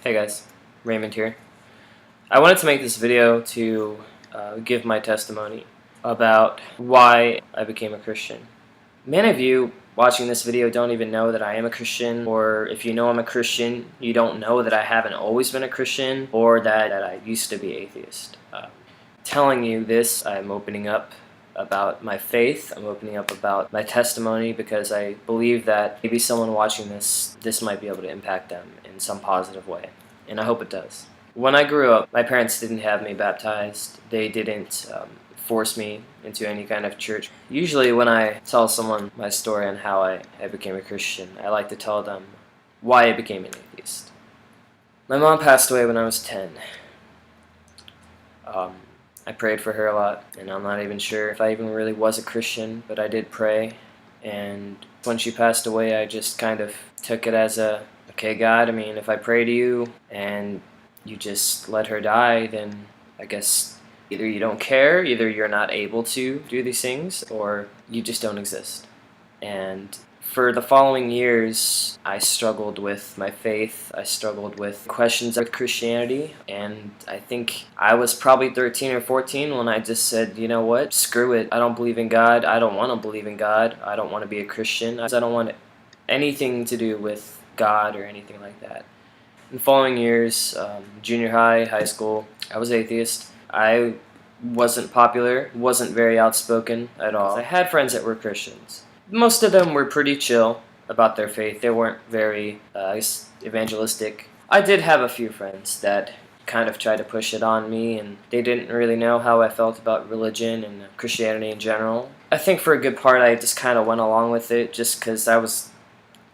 Hey guys, Raymond here. I wanted to make this video to give my testimony about why I became a Christian. Many of you watching this video don't even know that I am a Christian, or if you know I'm a Christian, you don't know that I haven't always been a Christian, or that I used to be atheist. Telling you this, I'm opening up about my faith. I'm opening up about my testimony because I believe that maybe someone watching this might be able to impact them in some positive way, and I hope it does. When I grew up, my parents didn't have me baptized. They didn't force me into any kind of church. Usually when I tell someone my story on how I became a Christian, I like to tell them why I became an atheist. My mom passed away when I was 10. I prayed for her a lot, and I'm not even sure if I even really was a Christian, but I did pray. And when she passed away, I just kind of took it as okay, God, I mean, if I pray to you and you just let her die, then I guess either you don't care, either you're not able to do these things, or you just don't exist. And for the following years, I struggled with my faith. I struggled with questions of Christianity, and I think I was probably 13 or 14 when I just said, you know what, screw it. I don't believe in God. I don't want to believe in God. I don't want to be a Christian. I don't want anything to do with God or anything like that. In the following years, junior high, high school, I was atheist. I wasn't popular, wasn't very outspoken at all. I had friends that were Christians. Most of them were pretty chill about their faith. They weren't very evangelistic. I did have a few friends that kind of tried to push it on me, and they didn't really know how I felt about religion and Christianity in general. I think for a good part I just kind of went along with it just because I was,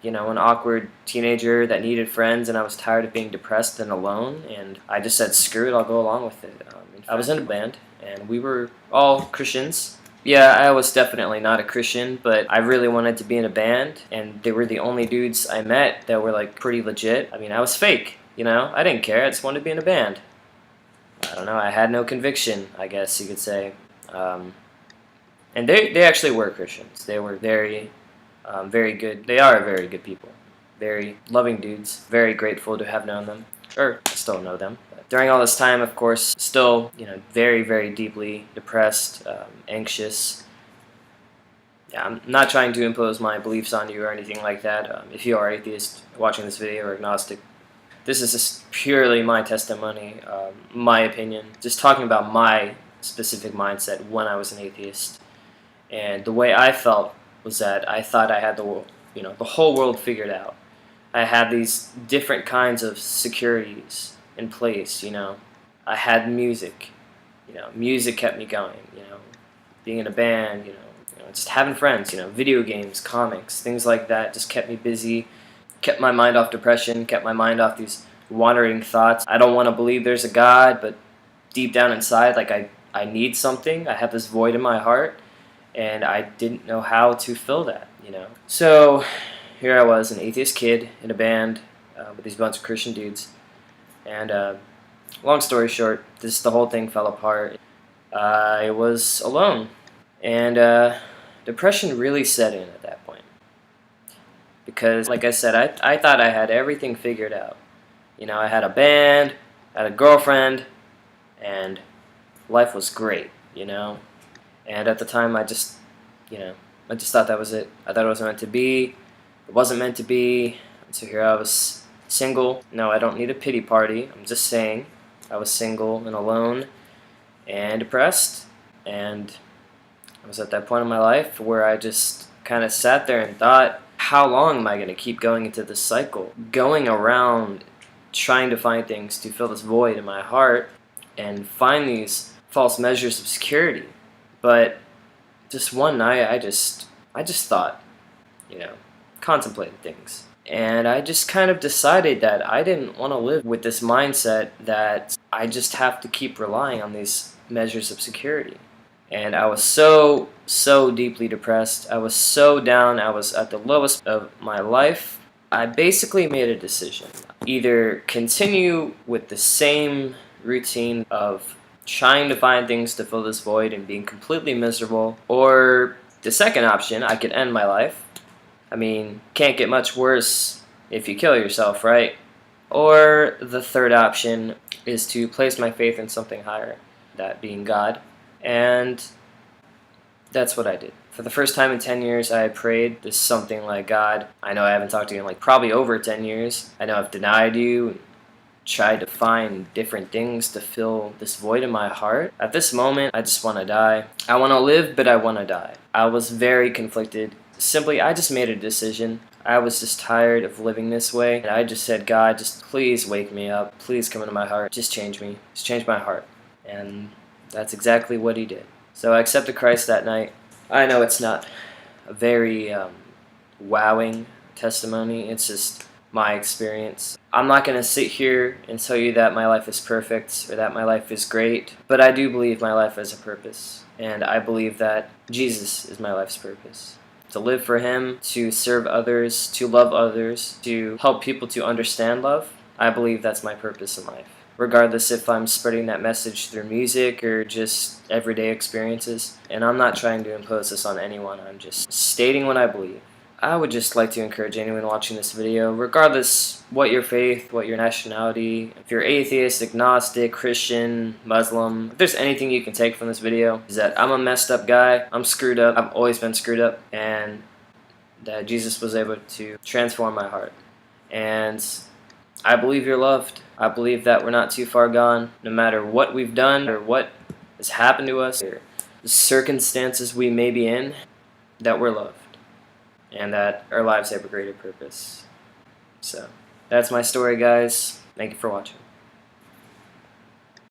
an awkward teenager that needed friends, and I was tired of being depressed and alone, and I just said, screw it, I'll go along with it. I was in a band, and we were all Christians. Yeah, I was definitely not a Christian, but I really wanted to be in a band, and they were the only dudes I met that were, pretty legit. I mean, I was fake, I didn't care, I just wanted to be in a band. I don't know, I had no conviction, I guess you could say. And they actually were Christians. They were very good. They are very good people. Very loving dudes. Very grateful to have known them. Or, I still know them. But during all this time, of course, still, very, very deeply depressed, anxious. Yeah, I'm not trying to impose my beliefs on you or anything like that. If you are atheist watching this video or agnostic, this is just purely my testimony, my opinion. Just talking about my specific mindset when I was an atheist. And the way I felt was that I thought I had the whole world figured out. I had these different kinds of securities in place, I had music, music kept me going, being in a band, just having friends, video games, comics, things like that just kept me busy, kept my mind off depression, kept my mind off these wandering thoughts. I don't want to believe there's a God, but deep down inside, I need something. I have this void in my heart, and I didn't know how to fill that, So here I was, an atheist kid in a band with these bunch of Christian dudes, and long story short, the whole thing fell apart. I was alone, and depression really set in at that point. Because, like I said, I thought I had everything figured out. I had a band, I had a girlfriend, and life was great, And at the time, I just thought that was it. I thought it was meant to be. It wasn't meant to be. So here I was, single. No, I don't need a pity party. I'm just saying I was single and alone and depressed. And I was at that point in my life where I just kind of sat there and thought, how long am I going to keep going into this cycle? Going around trying to find things to fill this void in my heart and find these false measures of security. But just one night, I just thought, contemplated things. And I just kind of decided that I didn't want to live with this mindset that I just have to keep relying on these measures of security. And I was so deeply depressed. I was so down. I was at the lowest of my life. I basically made a decision. Either continue with the same routine of trying to find things to fill this void and being completely miserable, or the second option, I could end my life. I mean, can't get much worse if you kill yourself, right? Or the third option is to place my faith in something higher, that being God. And that's what I did. For the first time in 10 years, I prayed to something like, God, I know I haven't talked to you in like probably over 10 years. I know I've denied you, tried to find different things to fill this void in my heart. At this moment, I just want to die. I want to live, but I want to die. I was very conflicted. Simply, I just made a decision. I was just tired of living this way. And I just said, God, just please wake me up. Please come into my heart. Just change me. Just change my heart. And that's exactly what he did. So I accepted Christ that night. I know it's not a very wowing testimony. It's just my experience. I'm not going to sit here and tell you that my life is perfect or that my life is great, but I do believe my life has a purpose. And I believe that Jesus is my life's purpose. To live for him, to serve others, to love others, to help people to understand love. I believe that's my purpose in life. Regardless if I'm spreading that message through music or just everyday experiences. And I'm not trying to impose this on anyone. I'm just stating what I believe. I would just like to encourage anyone watching this video, regardless what your faith, what your nationality, if you're atheist, agnostic, Christian, Muslim, if there's anything you can take from this video, is that I'm a messed up guy, I'm screwed up, I've always been screwed up, and that Jesus was able to transform my heart. And I believe you're loved. I believe that we're not too far gone, no matter what we've done or what has happened to us or the circumstances we may be in, that we're loved. And that our lives have a greater purpose. So, that's my story, guys. Thank you for watching.